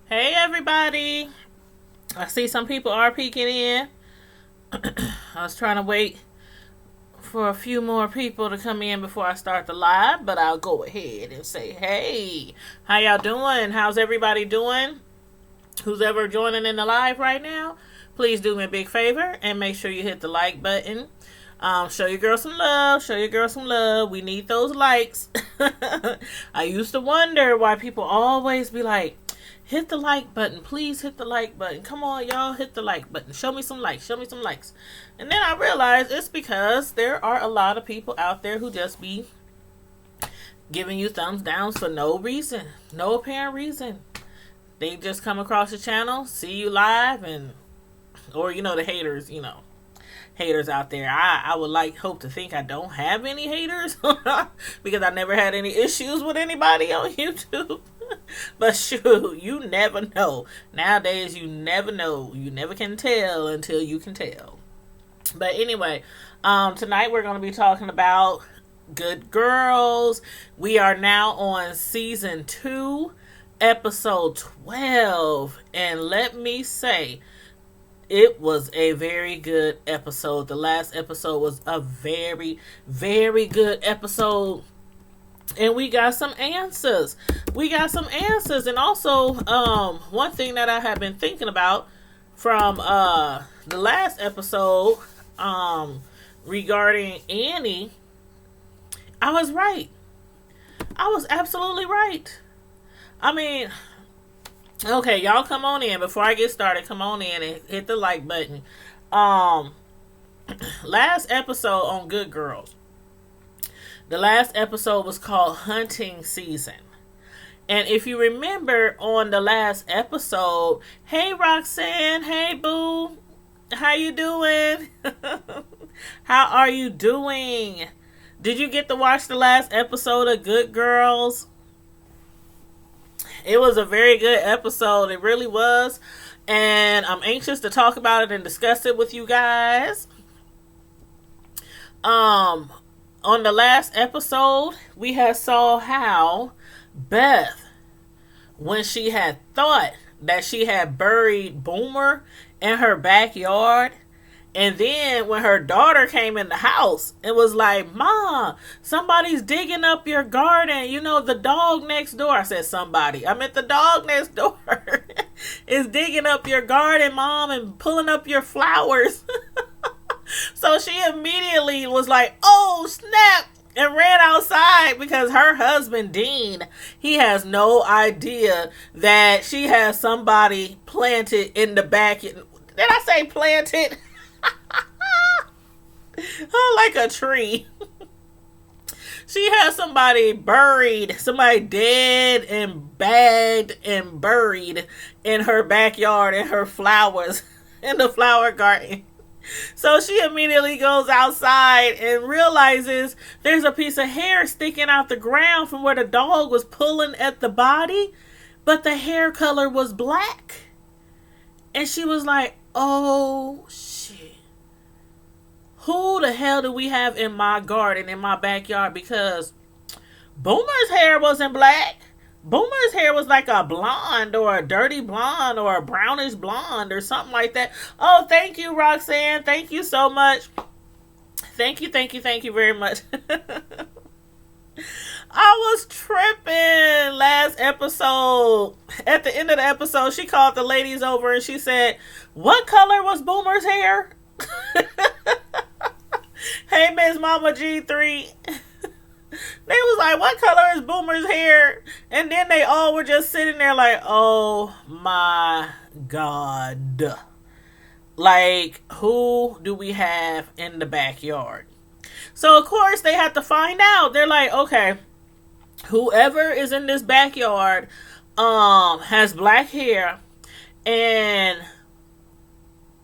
Hey everybody! I see some people are peeking in. I was trying to wait for a few more people to come in before I start the live, but I'll go ahead and say, hey, how y'all doing? How's everybody doing? Who's ever joining in the live right now? Please do me a big favor and make sure you hit the like button. Show your girl some love. Show your girl some love. We need those likes. I used to wonder why people always be like, hit the like button. Please hit the like button. Come on, y'all. Hit the like button. Show me some likes. Show me some likes. And then I realized it's because there are a lot of people out there who just be giving you thumbs downs for no reason. No apparent reason. They just come across the channel, see you live, and, or, the haters, haters out there. I would hope to think I don't have any haters because I never had any issues with anybody on YouTube. But shoot, you never know. Nowadays, you never know. You never can tell until you can tell. But anyway, tonight we're going to be talking about Good Girls. We are now on season 2, episode 12. And let me say, it was a very good episode. The last episode was a very, very good episode. And we got some answers. And also, one thing that I have been thinking about from the last episode regarding Annie, I was right. I was absolutely right. I mean, okay, y'all come on in. Before I get started, come on in and hit the like button. Last episode on Good Girls. The last episode was called Hunting Season. And if you remember on the last episode, hey Roxanne, hey boo, how you doing? How are you doing? Did you get to watch the last episode of Good Girls? It was a very good episode. It really was. And I'm anxious to talk about it and discuss it with you guys. On the last episode, we had saw how Beth, when she had thought that she had buried Boomer in her backyard, and then when her daughter came in the house, it was like, Mom, somebody's digging up your garden. The dog next door. I said somebody. I meant the dog next door is digging up your garden, Mom, and pulling up your flowers. So she immediately was like, oh, snap, and ran outside because her husband, Dean, he has no idea that she has somebody planted in the back. Did I say planted? Oh, like a tree. She has somebody buried, somebody dead and bagged and buried in her backyard, in her flowers, in the flower garden. So she immediately goes outside and realizes there's a piece of hair sticking out the ground from where the dog was pulling at the body, but the hair color was black. And she was like, oh shit. Who the hell do we have in my garden, in my backyard? Because Boomer's hair wasn't black. Boomer's hair was like a blonde or a dirty blonde or a brownish blonde or something like that. Oh, thank you, Roxanne. Thank you so much. Thank you very much. I was tripping last episode. At the end of the episode, she called the ladies over and she said, what color was Boomer's hair? Hey, Miss Mama G3. They was like, what color is Boomer's hair? And then they all were just sitting there like, oh my God. Like, who do we have in the backyard? So, of course, they have to find out. They're like, okay, whoever is in this backyard has black hair. And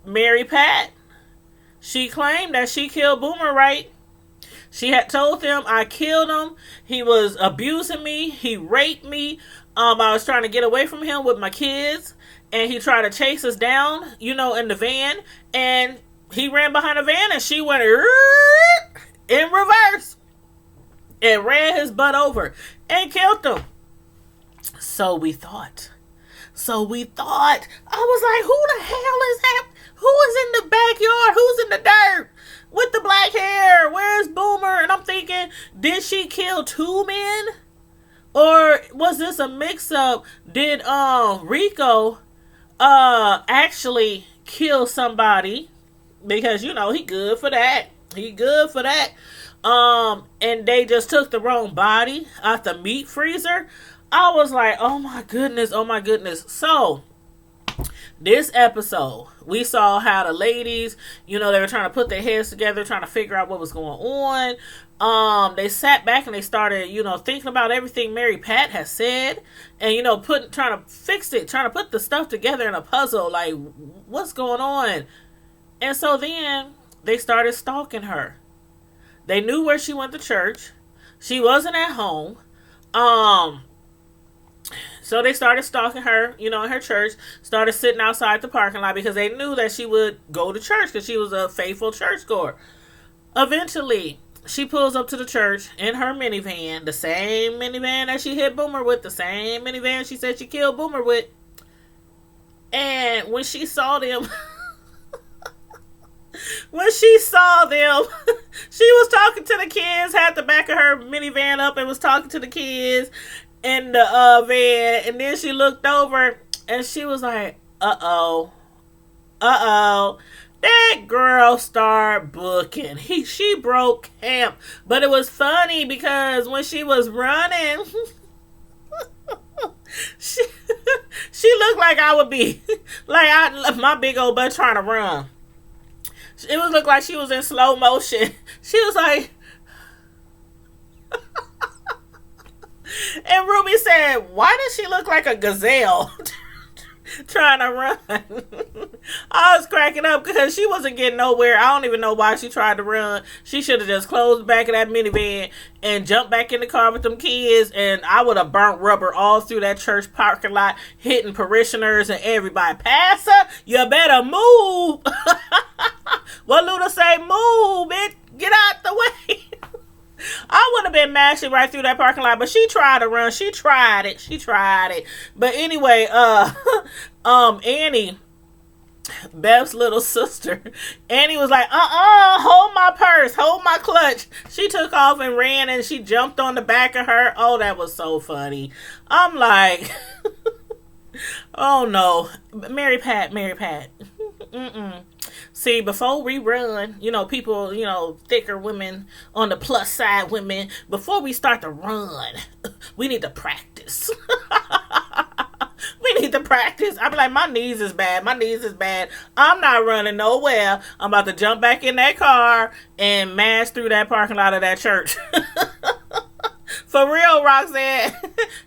Mary Pat, she claimed that she killed Boomer, right? She had told them, I killed him. He was abusing me. He raped me. I was trying to get away from him with my kids. And he tried to chase us down, in the van. And he ran behind the van and she went in reverse. And ran his butt over. And killed him. So we thought. So we thought, I was like, who the hell is that? Who is in the backyard? Who's in the dirt with the black hair? Where's Boomer? And I'm thinking, did she kill two men? Or was this a mix-up? Did Rico actually kill somebody? Because, he good for that. He good for that. And they just took the wrong body out the meat freezer. I was like, oh my goodness. So, this episode, we saw how the ladies, they were trying to put their heads together, trying to figure out what was going on. They sat back and they started, thinking about everything Mary Pat has said and, trying to fix it, trying to put the stuff together in a puzzle. Like, what's going on? And so then they started stalking her. They knew where she went to church. She wasn't at home. So they started stalking her, in her church, started sitting outside the parking lot because they knew that she would go to church because she was a faithful churchgoer. Eventually, she pulls up to the church in her minivan, the same minivan that she hit Boomer with, the same minivan she said she killed Boomer with. And when she saw them... she was talking to the kids, had the back of her minivan up and was talking to the kids in the van. And then she looked over and she was like, uh-oh. That girl started booking. She broke camp. But it was funny because when she was running, she looked like I would be, like my big old butt trying to run. It would look like she was in slow motion. She was like... And Ruby said, why does she look like a gazelle trying to run? I was cracking up because she wasn't getting nowhere. I don't even know why she tried to run. She should have just closed the back of that minivan and jumped back in the car with them kids, and I would have burnt rubber all through that church parking lot, hitting parishioners and everybody. Pastor, you better move. What Luda say? Move, bitch. Get out the way. I would have been mashing right through that parking lot, but she tried to run. She tried it. But anyway, Annie, Beth's little sister, Annie was like, hold my purse, hold my clutch. She took off and ran, and she jumped on the back of her. Oh, that was so funny. I'm like, oh no, Mary Pat. See, before we run, people, thicker women, on the plus side women, before we start to run, we need to practice. We need to practice. I be like, my knees is bad. I'm not running nowhere. I'm about to jump back in that car and mash through that parking lot of that church. For real, Roxanne.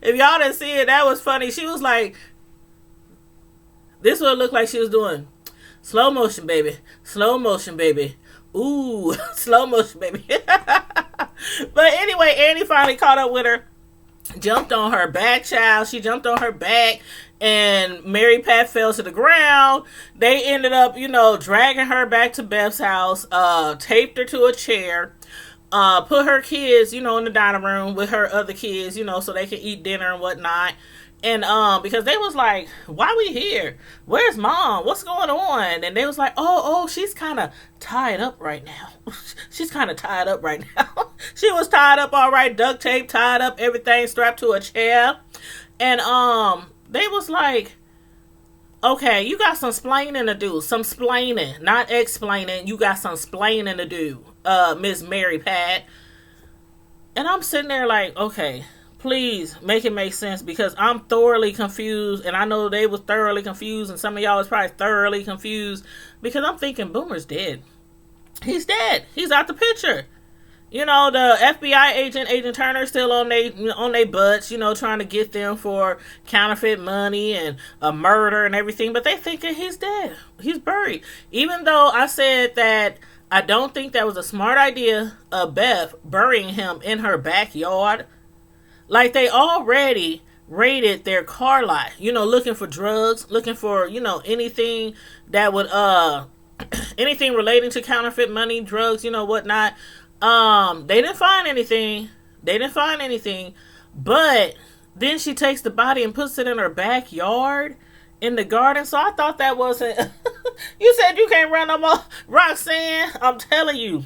If y'all didn't see it, that was funny. She was like, this would look like she was doing slow motion, baby. Ooh, slow motion, baby. But anyway, Annie finally caught up with her. Jumped on her back, child. She jumped on her back, and Mary Pat fell to the ground. They ended up, dragging her back to Beth's house, taped her to a chair, put her kids, in the dining room with her other kids, so they can eat dinner and whatnot. And because they was like, why we here? Where's mom? What's going on? And they was like, oh, she's kind of tied up right now. She was tied up all right, duct tape, tied up, everything strapped to a chair. And they was like, okay, you got some splaining to do. Some splaining, not explaining. You got some splaining to do, Miss Mary Pat. And I'm sitting there like, okay, please make it make sense, because I'm thoroughly confused, and I know they was thoroughly confused, and some of y'all was probably thoroughly confused, because I'm thinking Boomer's dead. He's dead. He's out the picture. The FBI Agent Turner, still on they butts, trying to get them for counterfeit money and a murder and everything, but they thinking he's dead. He's buried. Even though I said that I don't think that was a smart idea of Beth burying him in her backyard. Like, they already raided their car lot, looking for drugs, looking for, anything that would, anything relating to counterfeit money, drugs, whatnot. They didn't find anything. But then she takes the body and puts it in her backyard in the garden. So I thought that wasn't. You said you can't run no more, Roxanne. I'm telling you.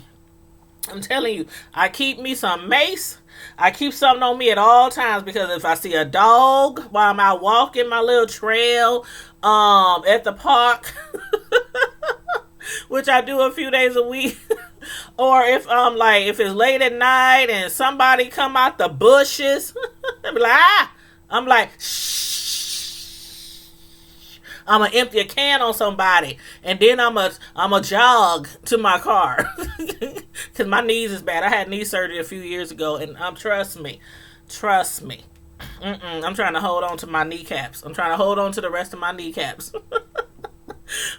I keep me some mace. I keep something on me at all times, because if I see a dog while I'm out walking my little trail at the park, which I do a few days a week, or if if it's late at night and somebody come out the bushes, I'm like, shh. I'm gonna empty a can on somebody, and then I'm a jog to my car, because my knees is bad. I had knee surgery a few years ago, and trust me, I'm trying to hold on to my kneecaps. I'm trying to hold on to the rest of my kneecaps.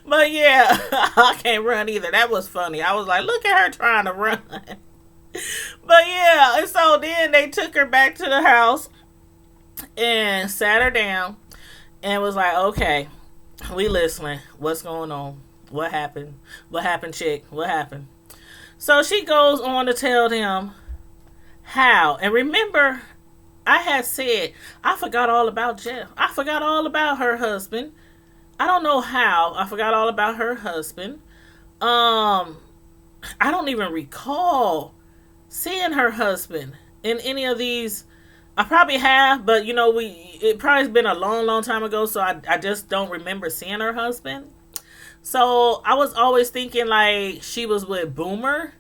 But yeah, I can't run either. That was funny. I was like, look at her trying to run. But yeah, and so then they took her back to the house and sat her down and was like, okay, we listening. What's going on? What happened? What happened, chick? What happened? So she goes on to tell them how. And remember, I had said, I forgot all about Jeff. I forgot all about her husband. I don't know how. I forgot all about her husband. I don't even recall seeing her husband in any of these. I probably have, but it probably has been a long, long time ago, so I just don't remember seeing her husband. So I was always thinking like she was with Boomer,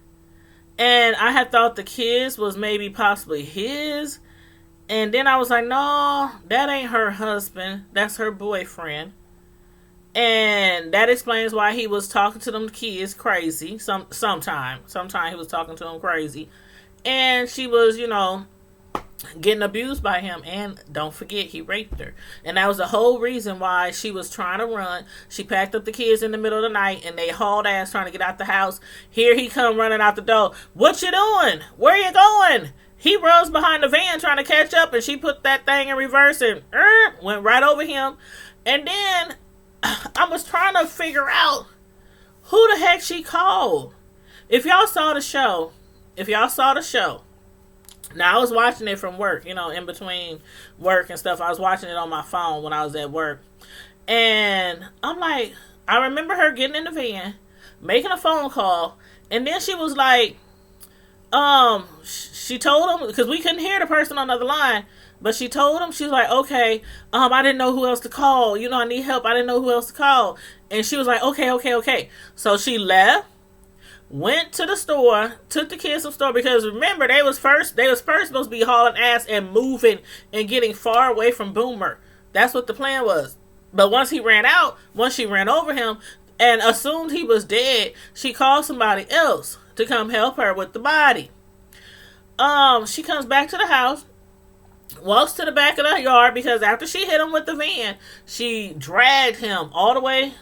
and I had thought the kids was maybe possibly his, and then I was like, no, that ain't her husband. That's her boyfriend. And that explains why he was talking to them kids crazy. Sometime he was talking to them crazy. And she was, getting abused by him. And don't forget, he raped her. And that was the whole reason why she was trying to run. She packed up the kids in the middle of the night, and they hauled ass trying to get out the house. Here he come running out the door. What you doing? Where you going? He runs behind the van trying to catch up, and she put that thing in reverse and went right over him. And then I was trying to figure out who the heck she called. If y'all saw the show, now I was watching it from work, in between work and stuff. I was watching it on my phone when I was at work. And I'm like, I remember her getting in the van, making a phone call, and then she was like, she told him, because we couldn't hear the person on the other line, but she told him, she was like, okay, I didn't know who else to call. I need help. I didn't know who else to call. And she was like, okay. So she left, went to the store, took the kids to the store, because remember, they was first supposed to be hauling ass and moving and getting far away from Boomer. That's what the plan was. But once she ran over him and assumed he was dead, she called somebody else to come help her with the body. She comes back to the house, walks to the back of the yard, because after she hit him with the van, she dragged him all the way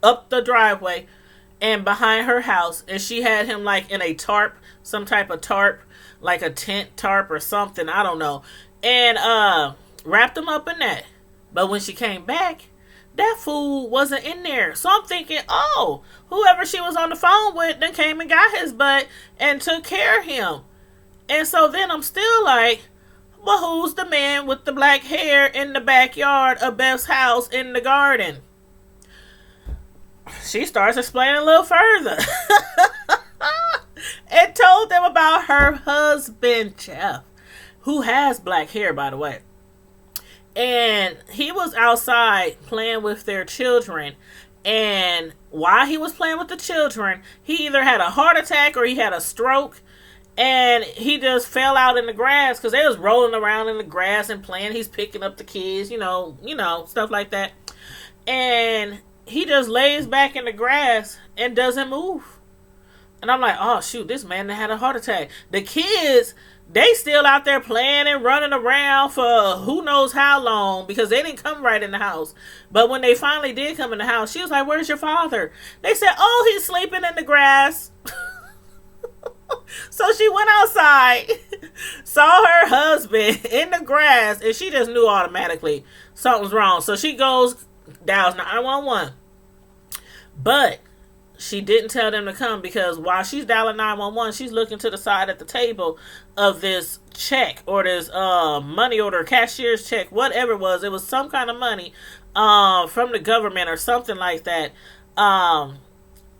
up the driveway and behind her house, and she had him like in a tarp, some type of tarp, like a tent tarp or something, I don't know, and wrapped him up in that. But when she came back, that fool wasn't in there. So I'm thinking, oh, whoever she was on the phone with then came and got his butt and took care of him. And so then I'm still like, well, who's the man with the black hair in the backyard of Beth's house in the garden? She starts explaining a little further. And told them about her husband, Jeff, who has black hair, by the way. And he was outside playing with their children. And while he was playing with the children, he either had a heart attack or he had a stroke. And he just fell out in the grass, because they was rolling around in the grass and playing. He's picking up the kids, stuff like that. And he just lays back in the grass and doesn't move. And I'm like, oh, shoot, this man had a heart attack. The kids, they still out there playing and running around for who knows how long, because they didn't come right in the house. But when they finally did come in the house, she was like, where's your father? They said, oh, he's sleeping in the grass. So she went outside, saw her husband in the grass, and she just knew automatically something's wrong. So she goes, dials 911. But she didn't tell them to come because while she's dialing 911, she's looking to the side at the table of this check or this money order, cashier's check, whatever it was. It was some kind of money from the government or something like that.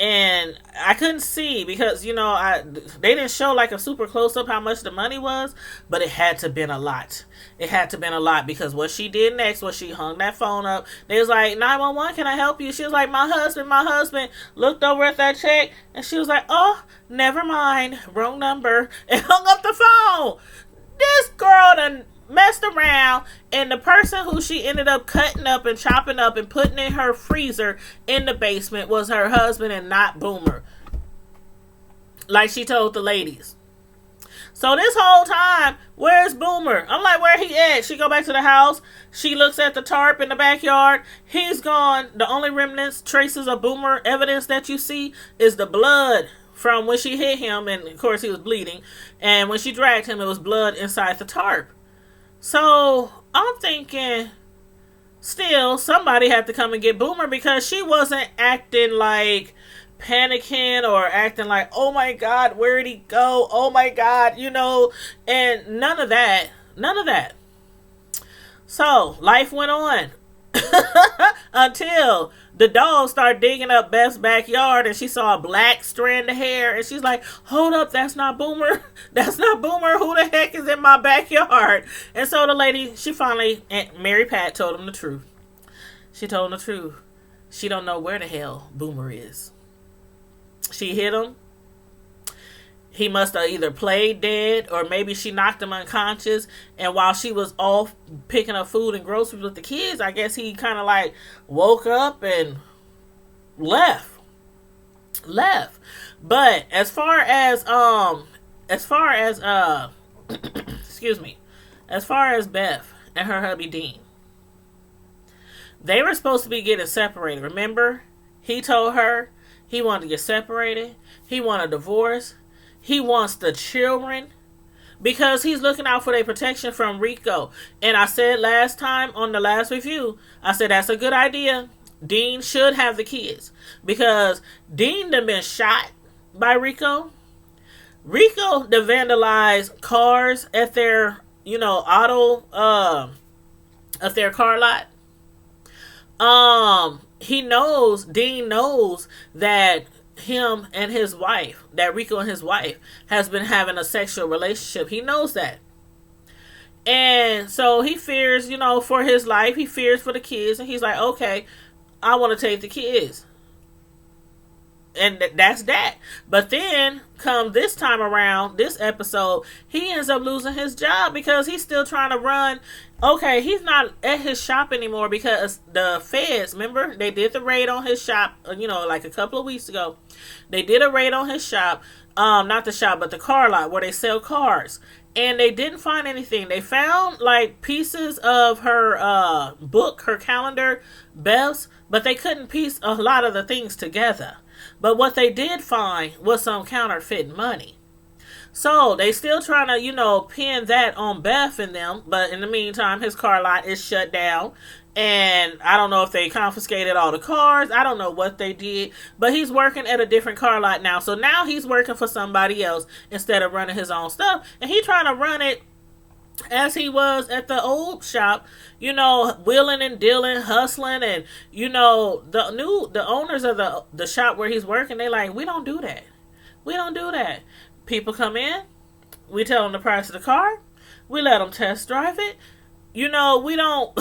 And I couldn't see because, you know, they didn't show like a super close up how much the money was, but it had to been a lot. It had to been a lot because what she did next was she hung that phone up. They was like, 911, can I help you? She was like, my husband looked over at that check and she was like, oh, never mind, wrong number, and hung up the phone. This girl done messed around, and the person who she ended up cutting up and chopping up and putting in her freezer in the basement was her husband and not Boomer, like she told the ladies. So this whole time, where's Boomer? I'm like, where he at? She go back to the house. She looks at the tarp in the backyard. He's gone. The only remnants, traces of Boomer evidence that you see is the blood from when she hit him, and of course he was bleeding, and when she dragged him, it was blood inside the tarp. So I'm thinking, still, somebody had to come and get Boomer because she wasn't acting like panicking or acting like, oh my God, where'd he go? Oh my God, you know, and none of that. So life went on until the dog started digging up Beth's backyard and she saw a black strand of hair and she's like, hold up, that's not Boomer. That's not Boomer. Who the heck is in my backyard? And so the lady, she finally, Aunt Mary Pat told him the truth. She told him the truth. She don't know where the hell Boomer is. She hit him. He must have either played dead or maybe she knocked him unconscious. And while she was off picking up food and groceries with the kids, I guess he kind of like woke up and left. But as far as excuse me, as far as Beth and her hubby Dean, they were supposed to be getting separated. Remember? He told her he wanted to get separated. He wanted a divorce. He wants the children because he's looking out for their protection from Rico. And I said last time on the last review, I said that's a good idea. Dean should have the kids because Dean done been shot by Rico. Rico done vandalized cars at their, at their car lot. Dean knows that him and his wife, that Rico and his wife has been having a sexual relationship. He knows that. And so he fears, for his life. He fears for the kids. And he's like, okay, I want to take the kids. And that's that. But then come this time around, this episode, he ends up losing his job because he's still trying to run. Okay, he's not at his shop anymore because the feds, remember, they did the raid on his shop, like a couple of weeks ago. They did a raid on his shop, not the shop, but the car lot where they sell cars. And they didn't find anything. They found like pieces of her book, her calendar, Beth's, but they couldn't piece a lot of the things together. But what they did find was some counterfeit money. So they still trying to, pin that on Beth and them. But in the meantime, his car lot is shut down. And I don't know if they confiscated all the cars. I don't know what they did. But he's working at a different car lot now. So now he's working for somebody else instead of running his own stuff. And he's trying to run it as he was at the old shop, wheeling and dealing, hustling, and the owners of the shop where he's working, they like, we don't do that. People come in, we tell them the price of the car, we let them test drive it, we don't.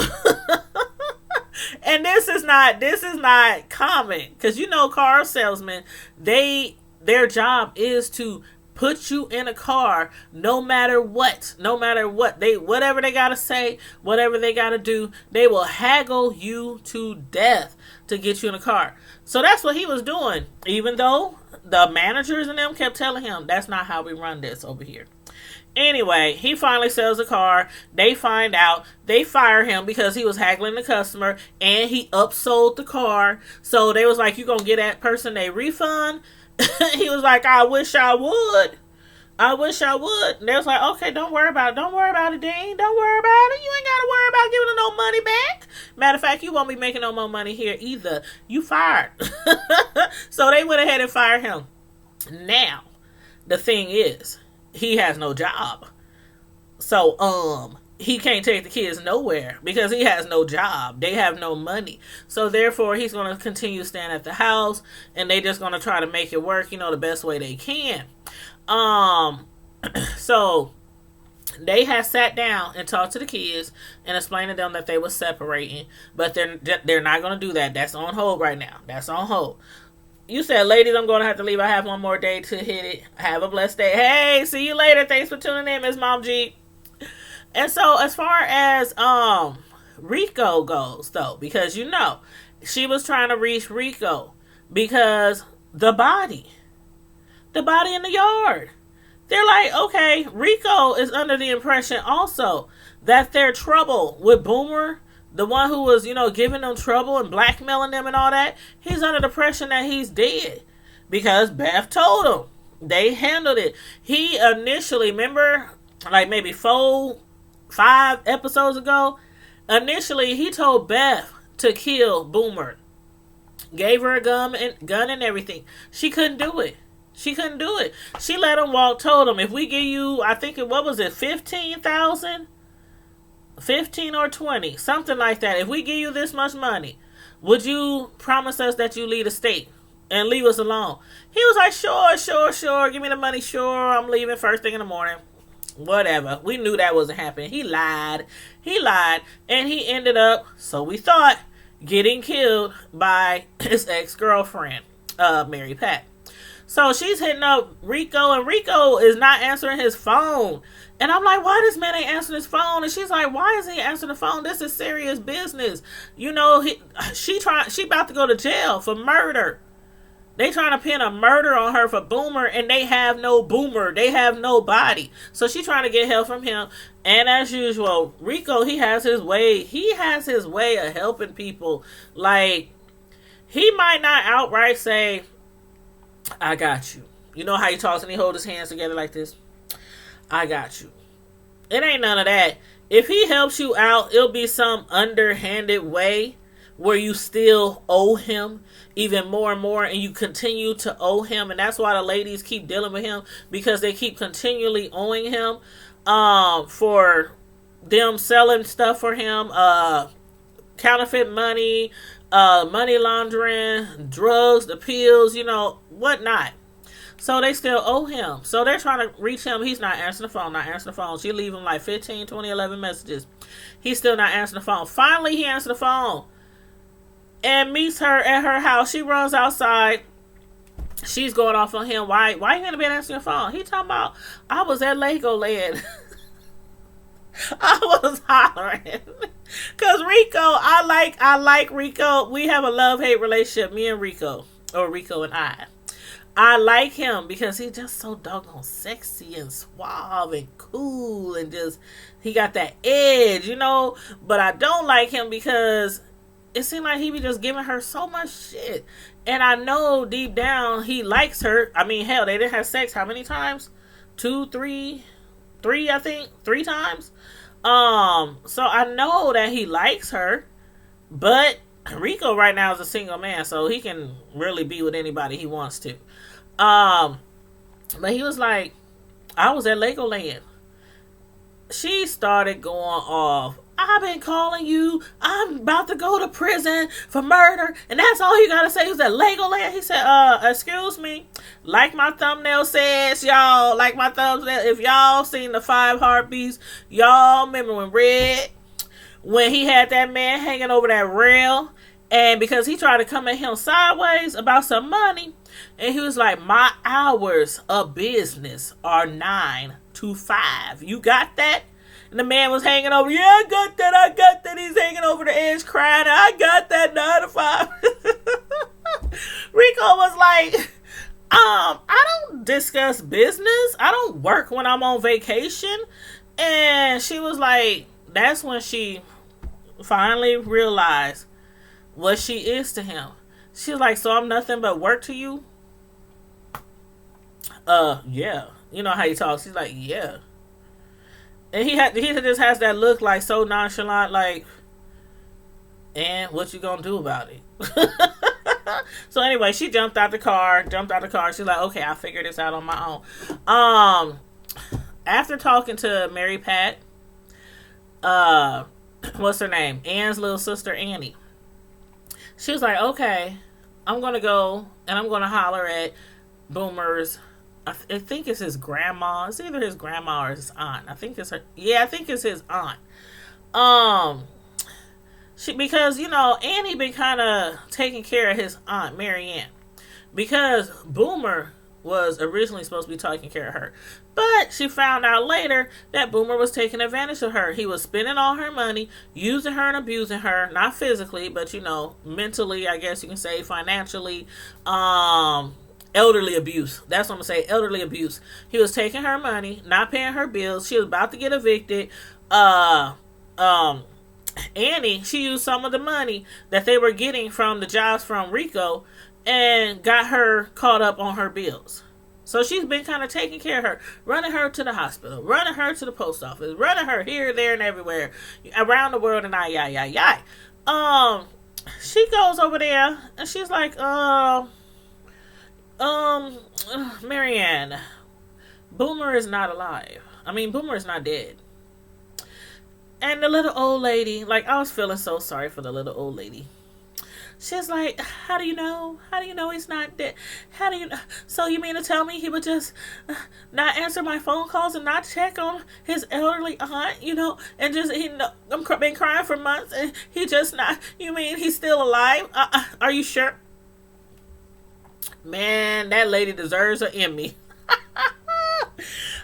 And this is not common because car salesmen, their job is to put you in a car no matter what. Whatever they gotta say, whatever they gotta do, they will haggle you to death to get you in a car. So that's what he was doing, even though the managers and them kept telling him that's not how we run this over here. Anyway, he finally sells the car. They find out. They fire him because he was haggling the customer and he upsold the car. So they was like, you gonna get that person a refund? He was like, I wish I would. And they was like, okay, don't worry about it, Dean. Don't worry about it. You ain't got to worry not giving her no money back. Matter of fact, you won't be making no more money here either. You fired. So they went ahead and fired him. Now, the thing is, he has no job. So, he can't take the kids nowhere because he has no job. They have no money. So therefore, he's going to continue staying at the house, and they just going to try to make it work, the best way they can. So they had sat down and talked to the kids and explained to them that they were separating, but they're not going to do that. That's on hold right now. That's on hold. You said, ladies, I'm going to have to leave. I have one more day to hit it. Have a blessed day. Hey, see you later. Thanks for tuning in, Miss Mom G. And so as far as Rico goes, though, because she was trying to reach Rico because the body in the yard. They're like, okay, Rico is under the impression also that their trouble with Boomer, the one who was, giving them trouble and blackmailing them and all that, he's under the impression that he's dead because Beth told him. They handled it. He initially, remember, like maybe 4-5 episodes ago, initially he told Beth to kill Boomer. Gave her a gun and everything. She couldn't do it. She let him walk, told him, if we give you, I think what was it, 15,000? 15 or 20, something like that. If we give you this much money, would you promise us that you leave the state and leave us alone? He was like, sure. Give me the money. Sure. I'm leaving first thing in the morning. Whatever. We knew that wasn't happening. He lied. And he ended up, so we thought, getting killed by his ex-girlfriend, Mary Pat. So she's hitting up Rico, and Rico is not answering his phone. And I'm like, why this man ain't answering his phone? And she's like, why isn't he answering the phone? This is serious business. She about to go to jail for murder. They trying to pin a murder on her for Boomer, and they have no Boomer. They have no body. So she trying to get help from him. And as usual, Rico, he has his way. He has his way of helping people. Like, he might not outright say, I got you. You know how he talks and he holds his hands together like this? I got you. It ain't none of that. If he helps you out, it'll be some underhanded way where you still owe him even more and more, and you continue to owe him. And that's why the ladies keep dealing with him, because they keep continually owing him for them selling stuff for him, counterfeit money, money laundering, drugs, the pills, whatnot. So they still owe him. So they're trying to reach him. He's not answering the phone, She leave him like 15, 20, 11 messages. He's still not answering the phone. Finally, he answers the phone and meets her at her house. She runs outside. She's going off on him. Why you gonna be answering the phone? He talking about, I was at Legoland. I was hollering. Cause Rico, I like Rico. We have a love-hate relationship, me and Rico. Or Rico and I. I like him because he's just so doggone sexy and suave and cool, and just, he got that edge, But I don't like him because it seemed like he be just giving her so much shit. And I know deep down he likes her. I mean, hell, they didn't have sex how many times? 2, 3, I think. 3 times. So I know that he likes her. But Rico right now is a single man, so he can really be with anybody he wants to. But he was like, I was at Legoland. She started going off. I've been calling you. I'm about to go to prison for murder. And that's all he got to say. He was at Legoland. He said, excuse me. Like my thumbnail says, y'all. Like my thumbnail. If y'all seen the 5 Heartbeats, y'all remember when he had that man hanging over that rail. And because he tried to come at him sideways about some money. And he was like, my hours of business are 9 to 5. You got that? And the man was hanging over. Yeah, I got that. He's hanging over the edge crying. I got that 9 to 5. Rico was like, I don't discuss business. I don't work when I'm on vacation. And she was like, that's when she finally realized what she is to him. She was like, so I'm nothing but work to you? Yeah. You know how he talks. He's like, yeah. And he just has that look like so nonchalant, like, and what you gonna do about it? So anyway, she jumped out the car. She's like, okay, I'll figure this out on my own. After talking to Mary Pat, what's her name? Ann's little sister Annie. She was like, okay, I'm gonna go and I'm gonna holler at Boomer's. I think it's his grandma. It's either his grandma or his aunt. I think it's her. Yeah, I think it's his aunt. Because Annie been kind of taking care of his aunt Marianne, because Boomer was originally supposed to be taking care of her, but she found out later that Boomer was taking advantage of her. He was spending all her money, using her and abusing her, not physically, but mentally, I guess you can say, financially, elderly abuse. That's what I'm gonna say, elderly abuse. He was taking her money, not paying her bills. She was about to get evicted. Annie, she used some of the money that they were getting from the jobs from Rico and got her caught up on her bills. So she's been kind of taking care of her, running her to the hospital, running her to the post office, running her here, there, and everywhere, around the world, and she goes over there and she's like, Marianne, Boomer is not alive. I mean, Boomer is not dead. And the little old lady, like, I was feeling so sorry for the little old lady. She's like, how do you know? How do you know he's not dead? How do you know? So you mean to tell me he would just not answer my phone calls and not check on his elderly aunt, and just, I've been crying for months and he just not, you mean he's still alive? Are you sure? Man, that lady deserves an Emmy.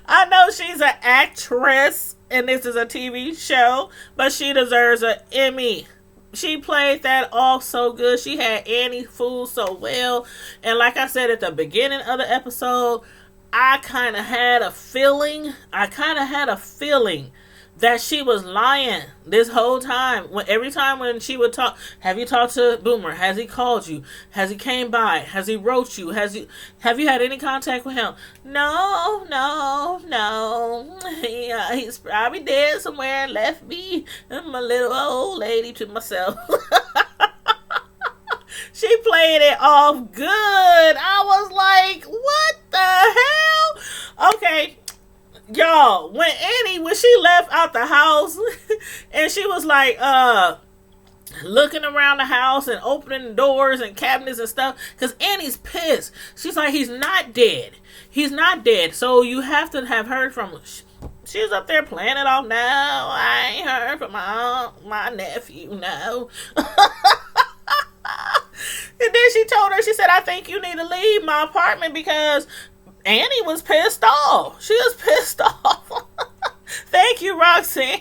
I know she's an actress and this is a TV show, but she deserves an Emmy. She played that off so good. She had Annie fooled so well. And like I said at the beginning of the episode, I kind of had a feeling that she was lying this whole time. Every time when she would talk, have you talked to Boomer? Has he called you? Has he came by? Has he wrote you? Have you had any contact with him? No. He's probably dead somewhere and left me and my little old lady to myself. She played it off good. I was like, what the hell? Okay. Y'all, when she left out the house and she was like looking around the house and opening doors and cabinets and stuff, because Annie's pissed. She's like, he's not dead. So you have to have heard from, she was up there playing it off. No, I ain't heard from my nephew, no. And then she told her, she said, I think you need to leave my apartment because Annie was pissed off. She was pissed off. Thank you, Roxanne.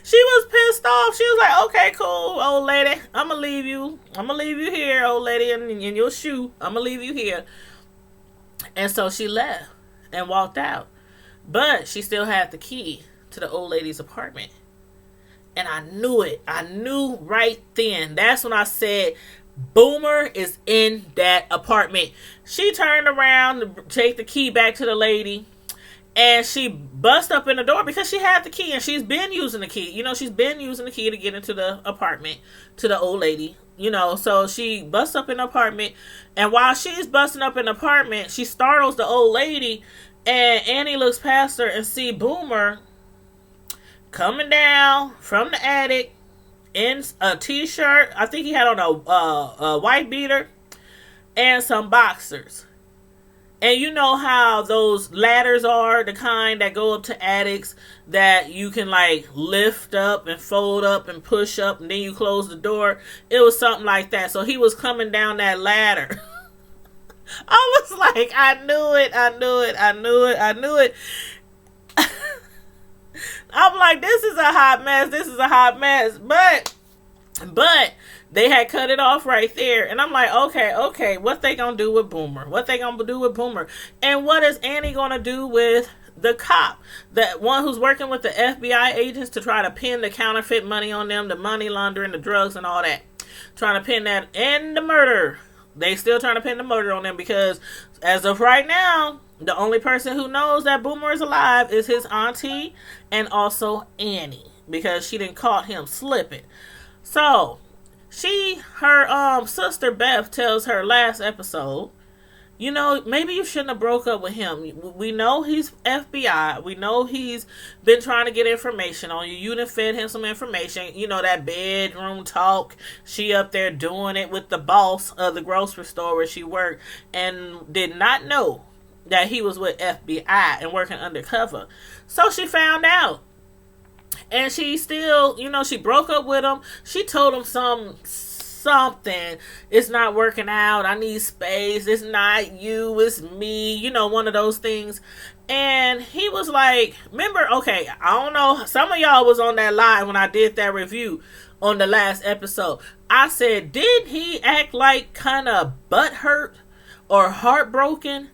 She was pissed off. She was like, okay, cool, old lady. I'm going to leave you. Here, old lady, in your shoe. I'm going to leave you here. And so she left and walked out. But she still had the key to the old lady's apartment. And I knew it. I knew right then. That's when I said, Boomer is in that apartment. She turned around to take the key back to the lady, and she bust up in the door because she had the key and she's been using the key. She's been using the key to get into the apartment to the old lady. So she busts up in the apartment, and while she's busting up in the apartment, she startles the old lady, and Annie looks past her and see Boomer coming down from the attic in a t-shirt. I think he had on a white beater and some boxers. And you know how those ladders are, the kind that go up to attics that you can like lift up and fold up and push up and then you close the door. It was something like that. So he was coming down that ladder. I was like, I knew it. I'm like, this is a hot mess. But they had cut it off right there. And I'm like, okay, what they gonna do with Boomer? And what is Annie gonna do with the cop? That one who's working with the FBI agents to try to pin the counterfeit money on them, the money laundering, the drugs and all that. Trying to pin that, and the murder. They still trying to pin the murder on them because as of right now, The only person who knows that Boomer is alive is his auntie and also Annie, because she didn't caught him slipping. So her sister Beth tells her last episode, maybe you shouldn't have broke up with him. We know he's FBI. We know he's been trying to get information on you. You done fed him some information. That bedroom talk. She up there doing it with the boss of the grocery store where she worked and did not know that he was with FBI and working undercover. So she found out. And she still, she broke up with him. She told him something. It's not working out. I need space. It's not you. It's me. One of those things. And he was like, remember, okay, I don't know. Some of y'all was on that live when I did that review on the last episode. I said, did he act like kind of butthurt or heartbroken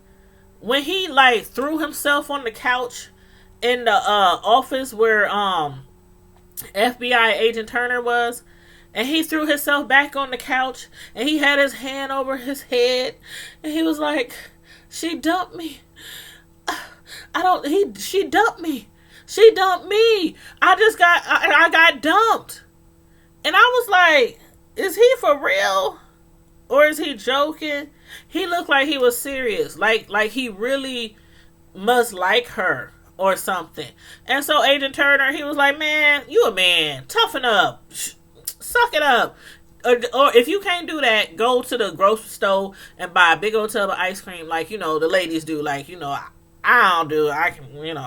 when he like threw himself on the couch in the office where FBI agent Turner was, and he threw himself back on the couch and he had his hand over his head and he was like, she dumped me. She dumped me. She dumped me. I got dumped. And I was like, is he for real? Or is he joking? He looked like he was serious. Like he really must like her or something. And so Agent Turner, he was like, man, you a man. Toughen up. Suck it up. Or if you can't do that, go to the grocery store and buy a big old tub of ice cream like, the ladies do. Like, I don't do it. I can,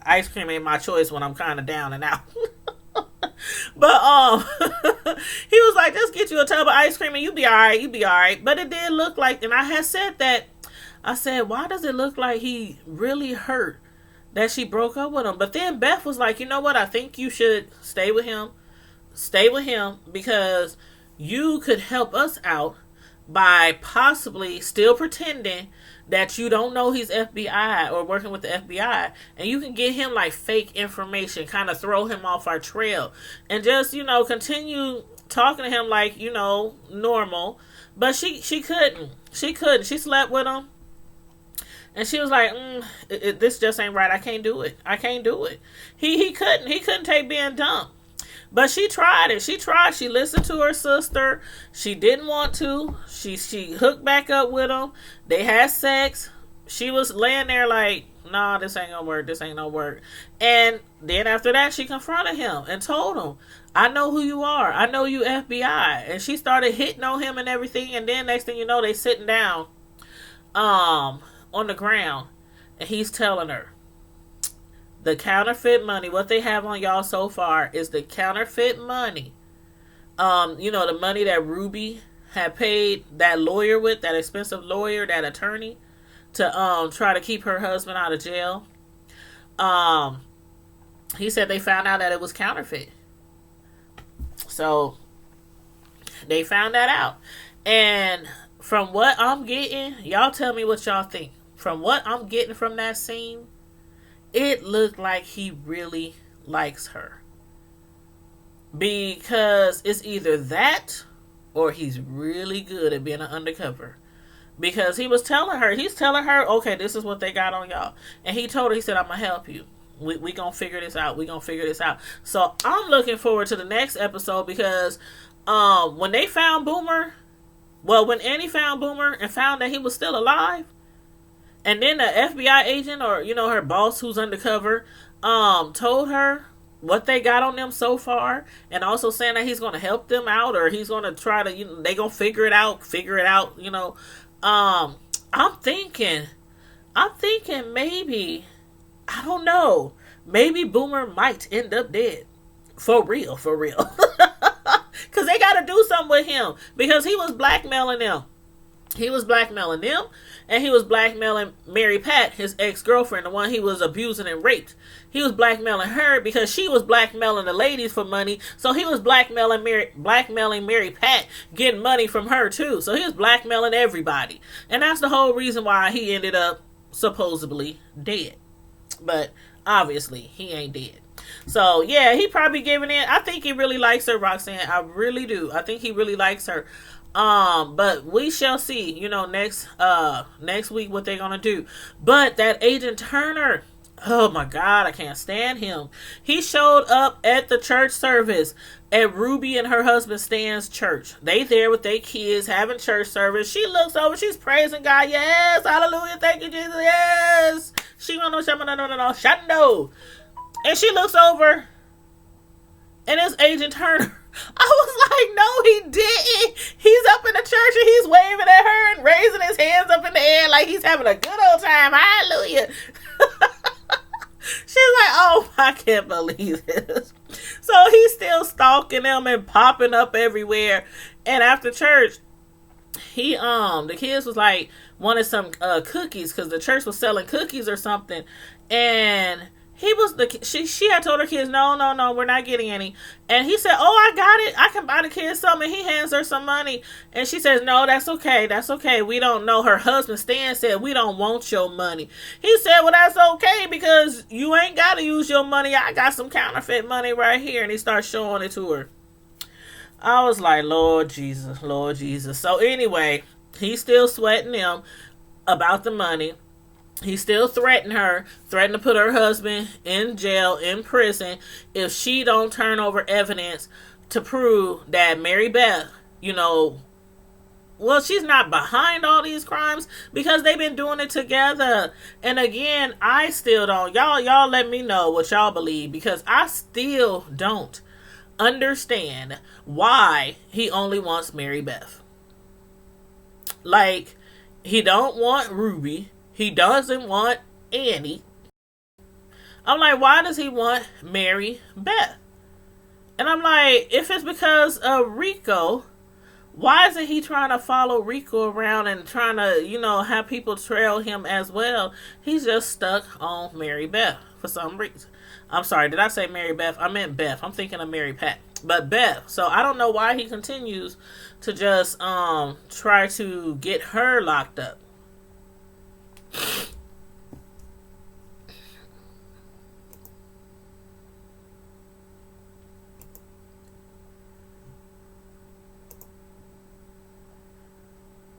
ice cream ain't my choice when I'm kind of down and out. But he was like, just get you a tub of ice cream and you be all right. But it did look like, and I had said that, I said, why does it look like he really hurt that she broke up with him? But then Beth was like, you know what, I think you should stay with him because you could help us out by possibly still pretending that you don't know he's FBI or working with the FBI, and you can get him like fake information, kind of throw him off our trail, and just continue talking to him like normal. But she couldn't. She slept with him, and she was like, this just ain't right. I can't do it. He couldn't take being dumped. But she tried it. She listened to her sister. She didn't want to. She hooked back up with him. They had sex. She was laying there like, nah, this ain't gonna work. This ain't gonna work. And then after that, she confronted him and told him, I know who you are. I know you FBI. And she started hitting on him and everything. And then next thing you know, they sitting down on the ground. And he's telling her, the counterfeit money, what they have on y'all so far is the counterfeit money. The money that Ruby had paid that lawyer with, that expensive lawyer, that attorney, to try to keep her husband out of jail. He said they found out that it was counterfeit. So they found that out. And from what I'm getting, y'all tell me what y'all think. From what I'm getting from that scene, it looked like he really likes her. Because it's either that or he's really good at being an undercover. Because he's telling her, okay, this is what they got on y'all. And he told her, he said, I'm going to help you. We going to figure this out. So I'm looking forward to the next episode because when they found Boomer, when Annie found Boomer and found that he was still alive, and then the FBI agent or, her boss who's undercover, told her what they got on them so far, and also saying that he's going to help them out, or he's going to try to, they going to figure it out, I'm thinking maybe, I don't know, maybe Boomer might end up dead. For real. Because they got to do something with him, because he was blackmailing them. And he was blackmailing Mary Pat, his ex-girlfriend, the one he was abusing and raped. He was blackmailing her because she was blackmailing the ladies for money. So he was blackmailing Mary Pat, getting money from her too. So he was blackmailing everybody. And that's the whole reason why he ended up supposedly dead. But obviously, he ain't dead. So, yeah, he probably giving in. I think he really likes her, Roxanne. I really do. I think he really likes her. But we shall see, next week what they're gonna do. But that Agent Turner, oh my God, I can't stand him. He showed up at the church service at Ruby and her husband Stan's church. They there with their kids having church service. She looks over, she's praising God. Yes, hallelujah, thank you, Jesus. Yes, she no shando. And she looks over, and it's Agent Turner. I was like, no, he didn't. He's up in the church and he's waving at her and raising his hands up in the air like he's having a good old time. Hallelujah. She's like, oh, I can't believe this. So he's still stalking them and popping up everywhere. And after church, the kids was like, wanted some cookies because the church was selling cookies or something. And she had told her kids, no, we're not getting any. And he said, oh, I got it. I can buy the kids some. And he hands her some money. And she says, no, that's okay. We don't know. Her husband, Stan, said, we don't want your money. He said, well, that's okay because you ain't got to use your money. I got some counterfeit money right here. And he starts showing it to her. I was like, Lord Jesus. So anyway, he's still sweating them about the money. He still threatened to put her husband in jail, in prison, if she don't turn over evidence to prove that Mary Beth, she's not behind all these crimes because they've been doing it together. And again, I still don't. Y'all let me know what y'all believe because I still don't understand why he only wants Mary Beth. Like, he don't want Ruby. He doesn't want Annie. I'm like, why does he want Mary Beth? And I'm like, if it's because of Rico, why isn't he trying to follow Rico around and trying to, have people trail him as well? He's just stuck on Mary Beth for some reason. I'm sorry, did I say Mary Beth? I meant Beth. I'm thinking of Mary Pat. But Beth. So I don't know why he continues to just try to get her locked up.